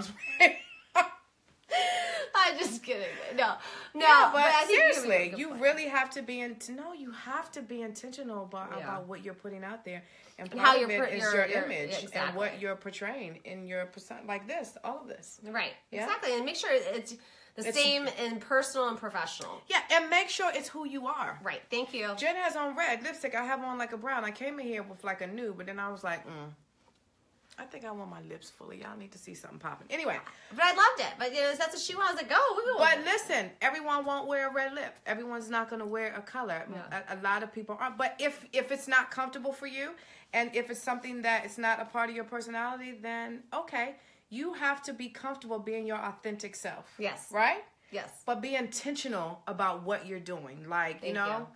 I'm just kidding. No, but seriously, you really have to be you have to be intentional about what you're putting out there. And part of it is your image and what you're portraying in your persona, like this, all of this. Right, exactly. And make sure it's the same in personal and professional. Yeah, and make sure it's who you are. Right, thank you. Jen has on red lipstick. I have on like a brown. I came in here with like a nude, but then I was like, I think I want my lips fully. Y'all need to see something popping. Anyway. But I loved it. But if that's what she wants to go, we'll go. But listen, everyone won't wear a red lip. Everyone's not going to wear a color. Yeah. A lot of people aren't. But if it's not comfortable for you, and if it's something that is not a part of your personality, then okay. You have to be comfortable being your authentic self. Yes. Right? Yes. But be intentional about what you're doing. Like, Thank you.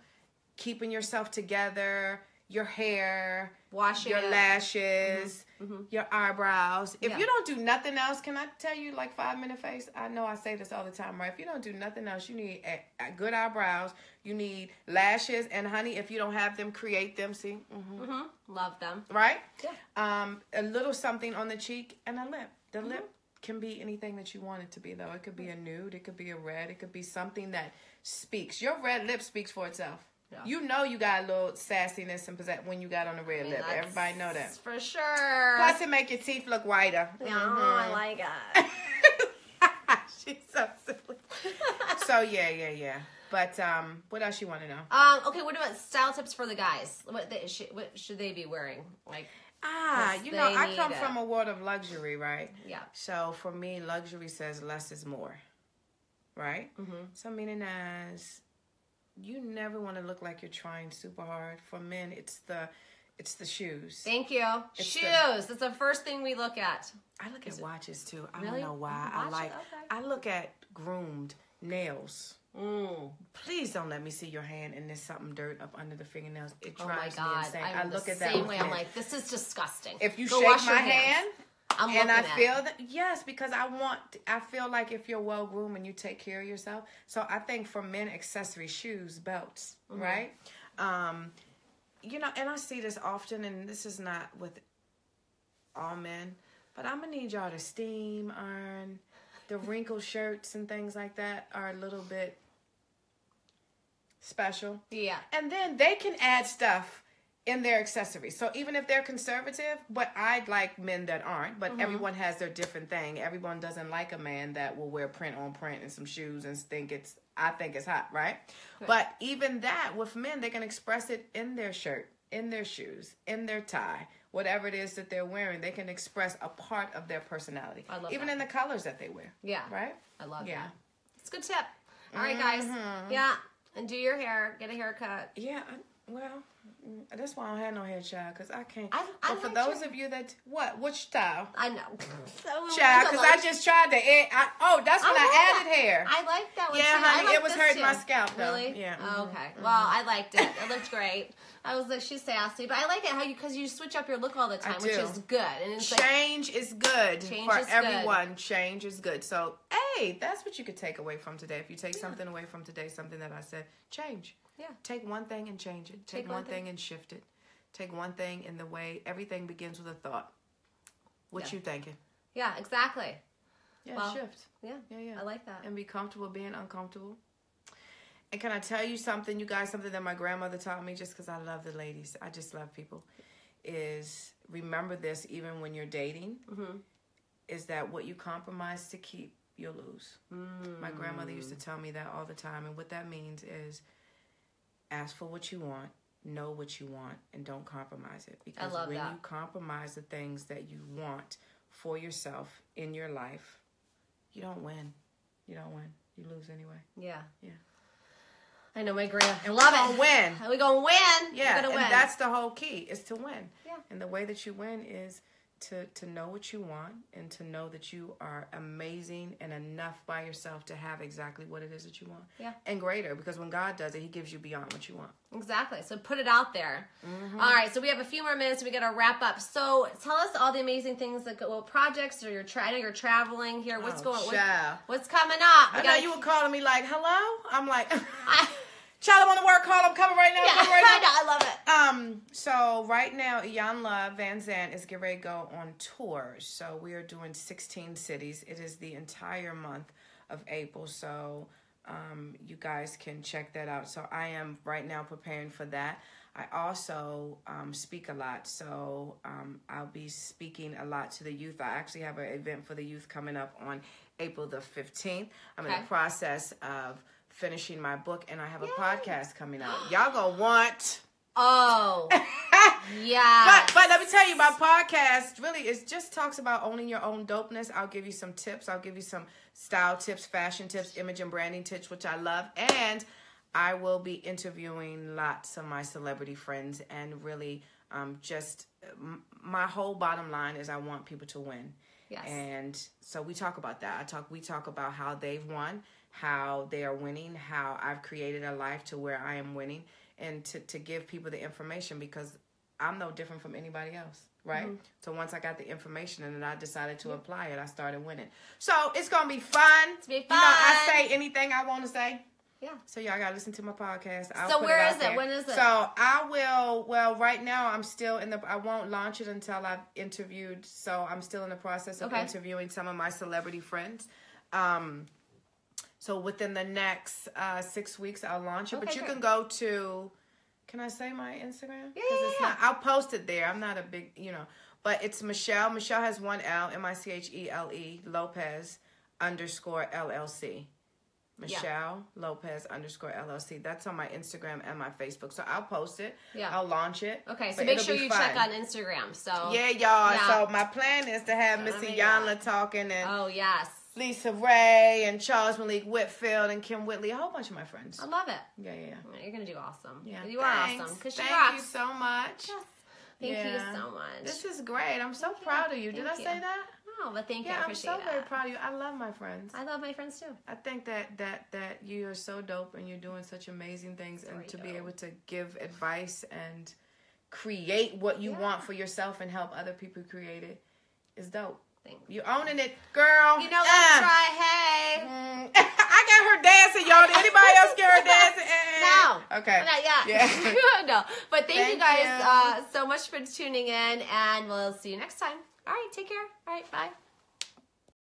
Keeping yourself together, your hair, washing your lashes, your eyebrows. If you don't do nothing else, can I tell you, like 5-minute face? I know I say this all the time, right? If you don't do nothing else, you need a good eyebrows. You need lashes. And honey, if you don't have them, create them. See? Love them. Right? Yeah. A little something on the cheek and a lip. The lip can be anything that you want it to be, though. It could be a nude. It could be a red. It could be something that speaks. Your red lip speaks for itself. Yeah. You know you got a little sassiness and when you got on the red lip. Everybody know that. For sure. Plus, it make your teeth look whiter. Yeah, I like it. She's so silly. So, yeah. But what else you want to know? Okay, what about style tips for the guys? What should they be wearing? Like, I come from a world of luxury, right? Yeah. So, for me, luxury says less is more, right? So, meaning as you never want to look like you're trying super hard. For men, it's the shoes. Thank you. Shoes. That's the first thing we look at. I look at watches too. I really? don't know why. I look at groomed nails. Please don't let me see your hand and there's something dirt up under the fingernails. It drives me insane. I look at that same way. I'm like, this is disgusting. If you shake my hand. And I feel that, yes, because I feel like if you're well groomed and you take care of yourself. So I think for men, accessories, shoes, belts, right? And I see this often, and this is not with all men, but I'm going to need y'all to steam, iron. The wrinkled shirts and things like that are a little bit special. Yeah. And then they can add stuff in their accessories. So even if they're conservative, but I like men that aren't, but everyone has their different thing. Everyone doesn't like a man that will wear print on print and some shoes and I think it's hot, right? But even that with men, they can express it in their shirt, in their shoes, in their tie, whatever it is that they're wearing, they can express a part of their personality. I love even that. In the colors that they wear. Yeah. Right? I love that. It's a good tip. All right, guys. Yeah. And do your hair. Get a haircut. Yeah. Well, that's why I don't have no hair, child, because I can't. But for those of you that, which style? I know. Child, because I just tried to add, that's when I added hair. I like that one. Yeah, honey, it was hurting my scalp, though. Really? Yeah. Oh, okay. Well, I liked it. It looked great. I was like, she's sassy, but I like it because you switch up your look all the time, which is good. And it's change is good for everyone. Change is good. So, hey, that's what you could take away from today. If you take something away from today, something that I said, change. Yeah. Take one thing and change it. Take one thing and shift it. Take one thing in the way everything begins with a thought. What you thinking? Yeah, exactly. Yeah, shift. Yeah. I like that. And be comfortable being uncomfortable. And can I tell you something, you guys, something that my grandmother taught me, just because I love the ladies, I just love people, is remember this even when you're dating, is that what you compromise to keep, you'll lose. My grandmother used to tell me that all the time. And what that means is ask for what you want, know what you want, and don't compromise it. Because when you compromise the things that you want for yourself in your life, you don't win. You don't win. You lose anyway. Yeah. Yeah. I know my grandma. And we're going to win. We're going to win. Yeah. We're gonna win. And that's the whole key, is to win. Yeah. And the way that you win is to know what you want and to know that you are amazing and enough by yourself to have exactly what it is that you want. Yeah. And greater, because when God does it, he gives you beyond what you want. Exactly. So put it out there. All right. So we have a few more minutes. We got to wrap up. So tell us all the amazing things, like what projects, or you're traveling here. What's going on? What's coming up? I know you were calling me like, hello? I'm like... Child, I'm on the work call. I'm coming right now. I love it. So right now, Iyanla Van Zandt is getting ready to go on tour. So we are doing 16 cities. It is the entire month of April. So you guys can check that out. So I am right now preparing for that. I also speak a lot. So I'll be speaking a lot to the youth. I actually have an event for the youth coming up on April the 15th. I'm in the process of finishing my book, and I have a podcast coming out. Y'all gonna want. Oh, yeah. But let me tell you, my podcast really just talks about owning your own dopeness. I'll give you some tips. I'll give you some style tips, fashion tips, image and branding tips, which I love. And I will be interviewing lots of my celebrity friends, and really just my whole bottom line is I want people to win. Yes. And so we talk about that. We talk about how they've won, how they are winning, how I've created a life to where I am winning, and to give people the information, because I'm no different from anybody else, right? So once I got the information and then I decided to apply it, I started winning. So it's going to be fun. It's going to be fun. You know, I say anything I want to say. Yeah. So y'all got to listen to my podcast. So where is it? When is it? So I will, right now I'm still I won't launch it until I've interviewed. So I'm still in the process of interviewing some of my celebrity friends. So within the next 6 weeks, I'll launch it. But you can go to, can I say my Instagram? Yeah. I'll post it there. I'm not a big, but it's Michele. Michele has one L, Michele Lopez _LLC. Michele Lopez _LLC. That's on my Instagram and my Facebook. So I'll post it. Yeah. I'll launch it. Okay, so make sure you check on Instagram. So yeah, y'all. Yeah. So my plan is to have Miss Iyanla talking, and oh yes, Lisa Ray and Charles Malik Whitfield and Kim Whitley, a whole bunch of my friends. I love it. Yeah. You're gonna do awesome. Yeah, you are awesome. Thank you so much. Yes. Thank you so much. This is great. I'm so proud of you. Did I say that? Oh, but thank you. I appreciate I'm so very proud of you. I love my friends. I love my friends too. I think that you are so dope, and you're doing such amazing things, and to be able to give advice and create what you want for yourself and help other people create it is dope. Thanks. You're owning it, girl. You know, let's try. Hey. I got her dancing, y'all. Did anybody else get her dancing? No. Okay. Not yet. Yeah. No. But thank you guys so much for tuning in, and we'll see you next time. All right. Take care. All right. Bye.